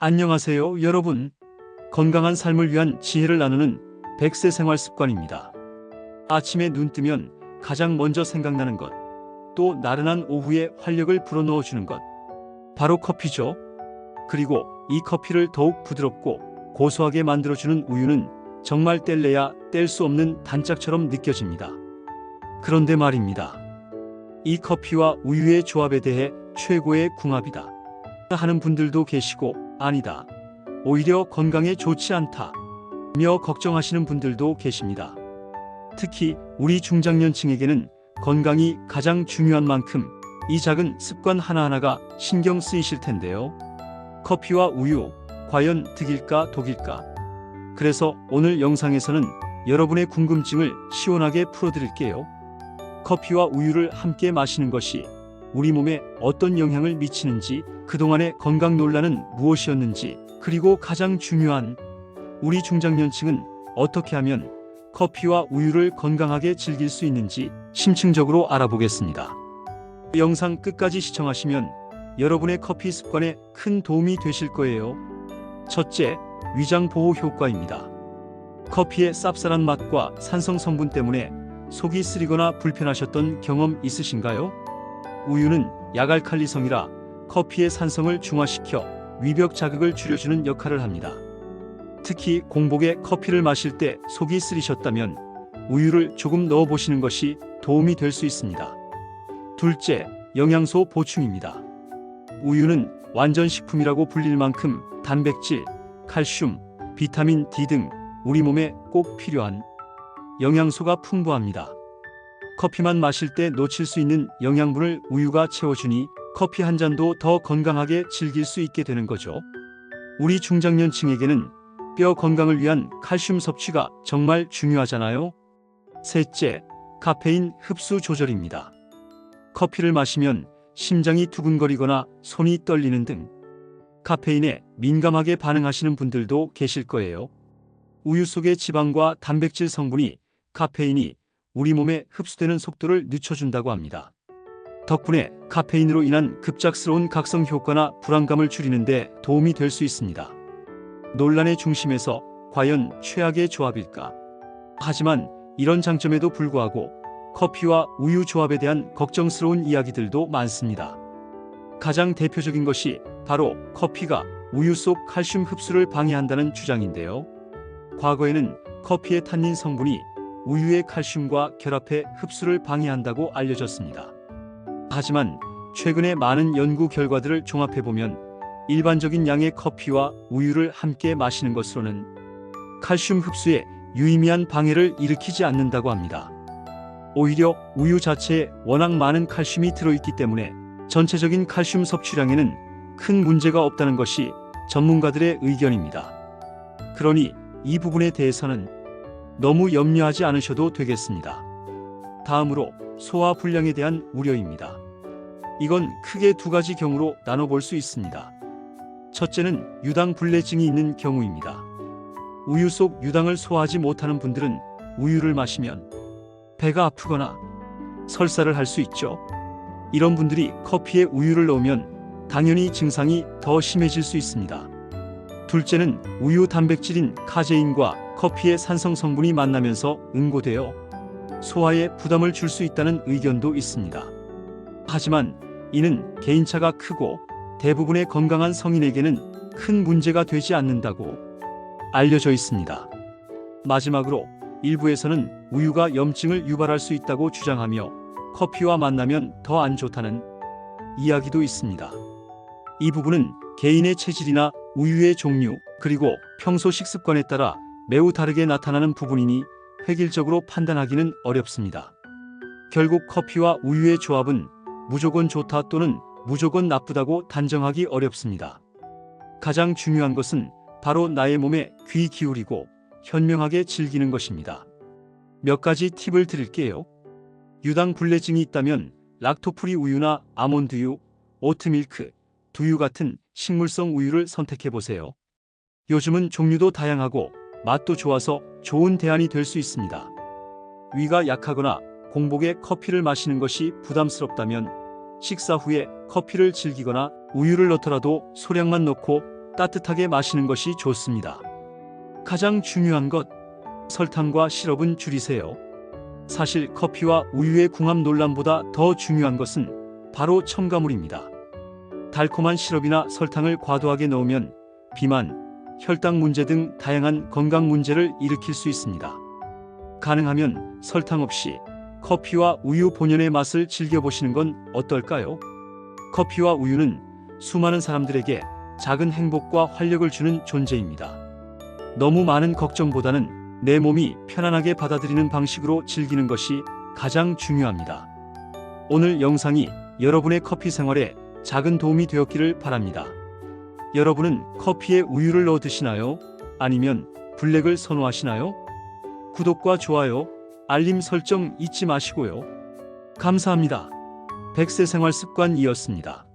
안녕하세요, 여러분. 건강한 삶을 위한 지혜를 나누는 100세 생활 습관입니다. 아침에 눈 뜨면 가장 먼저 생각나는 것, 또 나른한 오후에 활력을 불어넣어 주는 것, 바로 커피죠. 그리고 이 커피를 더욱 부드럽고 고소하게 만들어주는 우유는 정말 뗄래야 뗄 수 없는 단짝처럼 느껴집니다. 그런데 말입니다. 이 커피와 우유의 조합에 대해 최고의 궁합이다 하는 분들도 계시고, 아니다, 오히려 건강에 좋지 않다 며 걱정하시는 분들도 계십니다. 특히 우리 중장년층에게는 건강이 가장 중요한 만큼 이 작은 습관 하나하나가 신경 쓰이실 텐데요. 커피와 우유, 과연 득일까 독일까? 그래서 오늘 영상에서는 여러분의 궁금증을 시원하게 풀어드릴게요. 커피와 우유를 함께 마시는 것이 우리 몸에 어떤 영향을 미치는지, 그동안의 건강 논란은 무엇이었는지, 그리고 가장 중요한 우리 중장년층은 어떻게 하면 커피와 우유를 건강하게 즐길 수 있는지 심층적으로 알아보겠습니다. 영상 끝까지 시청하시면 여러분의 커피 습관에 큰 도움이 되실 거예요. 첫째, 위장 보호 효과입니다. 커피의 쌉쌀한 맛과 산성 성분 때문에 속이 쓰리거나 불편하셨던 경험 있으신가요? 우유는 약알칼리성이라 커피의 산성을 중화시켜 위벽 자극을 줄여주는 역할을 합니다. 특히 공복에 커피를 마실 때 속이 쓰리셨다면 우유를 조금 넣어보시는 것이 도움이 될 수 있습니다. 둘째, 영양소 보충입니다. 우유는 완전식품이라고 불릴 만큼 단백질, 칼슘, 비타민 D 등 우리 몸에 꼭 필요한 영양소가 풍부합니다. 커피만 마실 때 놓칠 수 있는 영양분을 우유가 채워주니 커피 한 잔도 더 건강하게 즐길 수 있게 되는 거죠. 우리 중장년층에게는 뼈 건강을 위한 칼슘 섭취가 정말 중요하잖아요. 셋째, 카페인 흡수 조절입니다. 커피를 마시면 심장이 두근거리거나 손이 떨리는 등 카페인에 민감하게 반응하시는 분들도 계실 거예요. 우유 속의 지방과 단백질 성분이 카페인이 우리 몸에 흡수되는 속도를 늦춰준다고 합니다. 덕분에 카페인으로 인한 급작스러운 각성 효과나 불안감을 줄이는 데 도움이 될 수 있습니다. 논란의 중심에서 과연 최악의 조합일까? 하지만 이런 장점에도 불구하고 커피와 우유 조합에 대한 걱정스러운 이야기들도 많습니다. 가장 대표적인 것이 바로 커피가 우유 속 칼슘 흡수를 방해한다는 주장인데요. 과거에는 커피의 탄닌 성분이 우유의 칼슘과 결합해 흡수를 방해한다고 알려졌습니다. 하지만 최근에 많은 연구 결과들을 종합해보면 일반적인 양의 커피와 우유를 함께 마시는 것으로는 칼슘 흡수에 유의미한 방해를 일으키지 않는다고 합니다. 오히려 우유 자체에 워낙 많은 칼슘이 들어있기 때문에 전체적인 칼슘 섭취량에는 큰 문제가 없다는 것이 전문가들의 의견입니다. 그러니 이 부분에 대해서는 너무 염려하지 않으셔도 되겠습니다. 다음으로 소화 불량에 대한 우려입니다. 이건 크게 두 가지 경우로 나눠볼 수 있습니다. 첫째는 유당 불내증이 있는 경우입니다. 우유 속 유당을 소화하지 못하는 분들은 우유를 마시면 배가 아프거나 설사를 할 수 있죠. 이런 분들이 커피에 우유를 넣으면 당연히 증상이 더 심해질 수 있습니다. 둘째는 우유 단백질인 카제인과 커피의 산성 성분이 만나면서 응고되어 소화에 부담을 줄 수 있다는 의견도 있습니다. 하지만 이는 개인차가 크고 대부분의 건강한 성인에게는 큰 문제가 되지 않는다고 알려져 있습니다. 마지막으로 일부에서는 우유가 염증을 유발할 수 있다고 주장하며 커피와 만나면 더 안 좋다는 이야기도 있습니다. 이 부분은 개인의 체질이나 우유의 종류, 그리고 평소 식습관에 따라 매우 다르게 나타나는 부분이니 획일적으로 판단하기는 어렵습니다. 결국 커피와 우유의 조합은 무조건 좋다 또는 무조건 나쁘다고 단정하기 어렵습니다. 가장 중요한 것은 바로 나의 몸에 귀 기울이고 현명하게 즐기는 것입니다. 몇 가지 팁을 드릴게요. 유당 불내증이 있다면 락토프리 우유나 아몬드유, 오트밀크, 두유 같은 식물성 우유를 선택해보세요. 요즘은 종류도 다양하고 맛도 좋아서 좋은 대안이 될 수 있습니다. 위가 약하거나 공복에 커피를 마시는 것이 부담스럽다면 식사 후에 커피를 즐기거나 우유를 넣더라도 소량만 넣고 따뜻하게 마시는 것이 좋습니다. 가장 중요한 것, 설탕과 시럽은 줄이세요. 사실 커피와 우유의 궁합 논란보다 더 중요한 것은 바로 첨가물입니다. 달콤한 시럽이나 설탕을 과도하게 넣으면 비만, 혈당 문제 등 다양한 건강 문제를 일으킬 수 있습니다. 가능하면 설탕 없이 커피와 우유 본연의 맛을 즐겨보시는 건 어떨까요? 커피와 우유는 수많은 사람들에게 작은 행복과 활력을 주는 존재입니다. 너무 많은 걱정보다는 내 몸이 편안하게 받아들이는 방식으로 즐기는 것이 가장 중요합니다. 오늘 영상이 여러분의 커피 생활에 작은 도움이 되었기를 바랍니다. 여러분은 커피에 우유를 넣어 드시나요? 아니면 블랙을 선호하시나요? 구독과 좋아요, 알림 설정 잊지 마시고요. 감사합니다. 100세 생활 습관이었습니다.